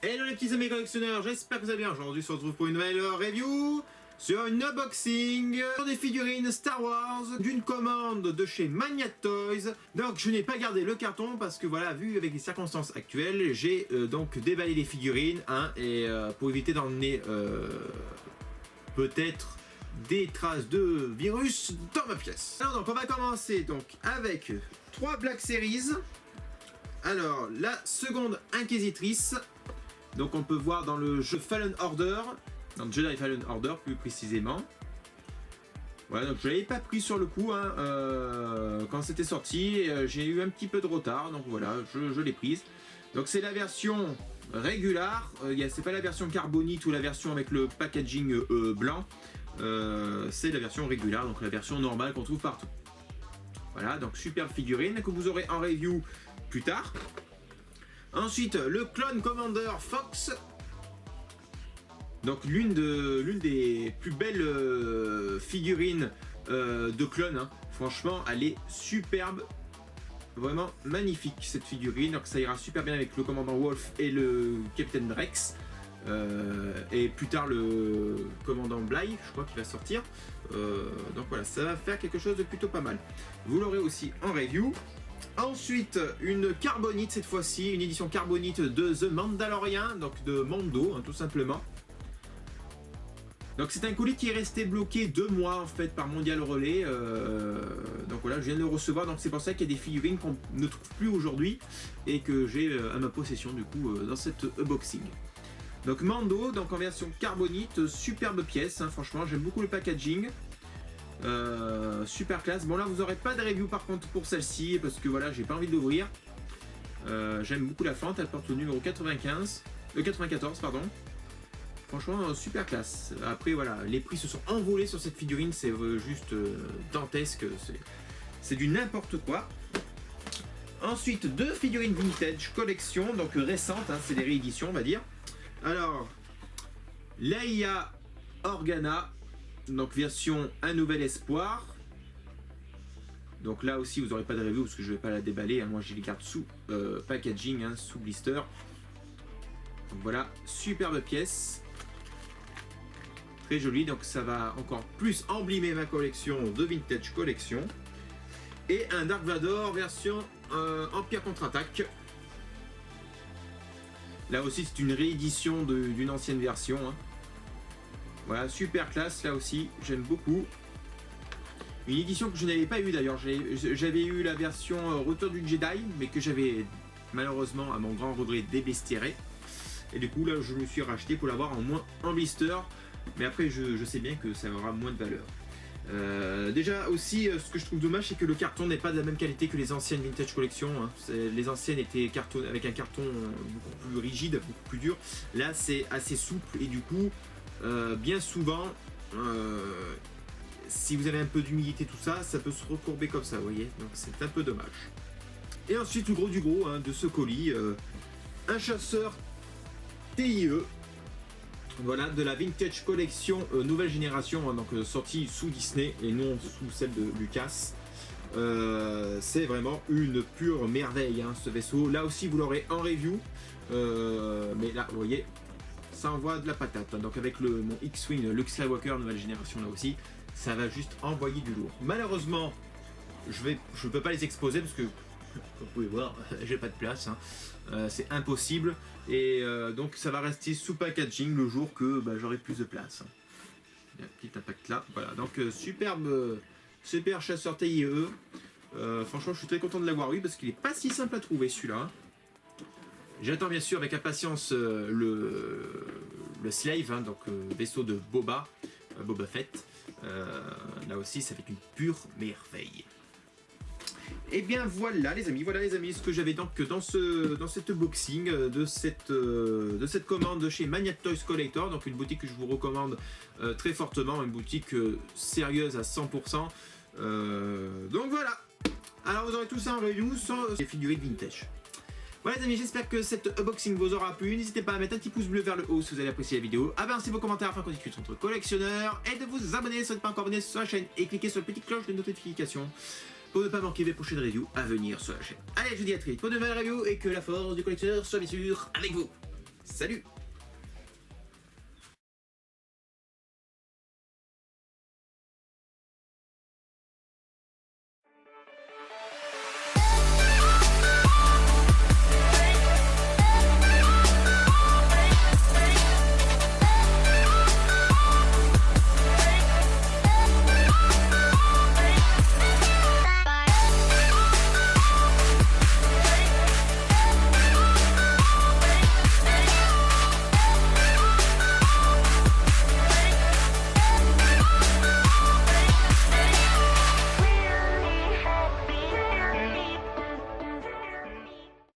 Hello les petits amis collectionneurs, j'espère que vous allez bien. Aujourd'hui on se retrouve pour une nouvelle review sur une unboxing sur des figurines Star Wars d'une commande de chez Mania Toys. Donc je n'ai pas gardé le carton parce que voilà, vu avec les circonstances actuelles, j'ai donc déballé les figurines et pour éviter d'emmener peut-être des traces de virus dans ma pièce. Alors donc on va commencer donc avec 3 Black Series. Alors la seconde Inquisitrice. Donc on peut voir dans le jeu Fallen Order, dans Jedi Fallen Order plus précisément. Voilà, donc je l'avais pas pris sur le coup quand c'était sorti, j'ai eu un petit peu de retard, donc voilà, je l'ai prise. Donc c'est la version régulière, c'est pas la version carbonite ou la version avec le packaging blanc, c'est la version régulière, donc la version normale qu'on trouve partout. Voilà, donc superbe figurine que vous aurez en review plus tard. Ensuite, le Clone Commander Fox. Donc l'une des plus belles figurines de clone. Hein. Franchement, elle est superbe. Vraiment magnifique cette figurine. Donc ça ira super bien avec le commandant Wolf et le Capitaine Rex. Et plus tard le commandant Bly, je crois qu'il va sortir. Donc voilà, ça va faire quelque chose de plutôt pas mal. Vous l'aurez aussi en review. Ensuite, une carbonite cette fois-ci, une édition carbonite de The Mandalorian, donc de Mando, tout simplement. Donc c'est un colis qui est resté bloqué 2 mois en fait par Mondial Relay. Donc voilà, je viens de le recevoir, donc c'est pour ça qu'il y a des figurines qu'on ne trouve plus aujourd'hui et que j'ai à ma possession du coup dans cette unboxing. Donc Mando, donc en version carbonite, superbe pièce, franchement j'aime beaucoup le packaging. Super classe. Bon là vous aurez pas de review par contre pour celle-ci parce que voilà j'ai pas envie de l'ouvrir. J'aime beaucoup la fente, elle porte le numéro 94 pardon. Franchement super classe. Après voilà, les prix se sont envolés sur cette figurine, c'est juste dantesque, c'est du n'importe quoi. Ensuite 2 figurines vintage collection, donc récentes, c'est des rééditions on va dire. Alors Leia Organa. Donc version Un Nouvel Espoir. Donc là aussi vous n'aurez pas de review parce que je ne vais pas la déballer. Moi je les garde sous packaging, sous blister. Donc voilà, superbe pièce. Très jolie, donc ça va encore plus emblimer ma collection de vintage collection. Et un Dark Vador version Empire Contre-Attaque. Là aussi c'est une réédition d'une ancienne version. Voilà, super classe là aussi, j'aime beaucoup. Une édition que je n'avais pas eu d'ailleurs, j'avais eu la version Retour du Jedi, mais que j'avais malheureusement à mon grand regret débestéré. Et du coup là je me suis racheté pour l'avoir en blister, mais après je sais bien que ça aura moins de valeur. Déjà aussi ce que je trouve dommage c'est que le carton n'est pas de la même qualité que les anciennes vintage collection. Les anciennes étaient avec un carton beaucoup plus rigide, beaucoup plus dur. Là c'est assez souple et du coup bien souvent, si vous avez un peu d'humidité, tout ça, ça peut se recourber comme ça, vous voyez, donc c'est un peu dommage. Et ensuite, le gros du gros de ce colis, un chasseur TIE, voilà, de la Vintage Collection nouvelle génération, donc sortie sous Disney et non sous celle de Lucas. C'est vraiment une pure merveille, ce vaisseau. Là aussi, vous l'aurez en review, mais là, vous voyez, ça envoie de la patate. Donc avec mon X-Wing Luke Skywalker nouvelle génération là aussi, ça va juste envoyer du lourd. Malheureusement, je peux pas les exposer parce que, comme vous pouvez voir, j'ai pas de place. C'est impossible. Et donc ça va rester sous packaging le jour que j'aurai plus de place. Il y a un petit impact là. Voilà, donc super chasseur TIE. Franchement, je suis très content de l'avoir eu parce qu'il est pas si simple à trouver celui-là. J'attends bien sûr avec impatience le Slave, donc vaisseau de Boba Fett. Là aussi, ça fait une pure merveille. Et bien voilà les amis, ce que j'avais donc dans cet unboxing de cette commande de chez Mania Toys Collector, donc une boutique que je vous recommande très fortement, une boutique sérieuse à 100%. Donc voilà. Alors vous aurez tout ça en review sans les figurines vintage. Voilà les amis, j'espère que cet unboxing vous aura plu. N'hésitez pas à mettre un petit pouce bleu vers le haut si vous avez apprécié la vidéo, à balancer vos commentaires afin qu'on discute entre collectionneurs, et de vous abonner si vous n'êtes pas encore abonné sur la chaîne et cliquez sur la petite cloche de notification pour ne pas manquer les prochaines reviews à venir sur la chaîne. Allez, je vous dis à très vite pour de nouvelles reviews et que la force du collectionneur soit bien sûr avec vous. Salut!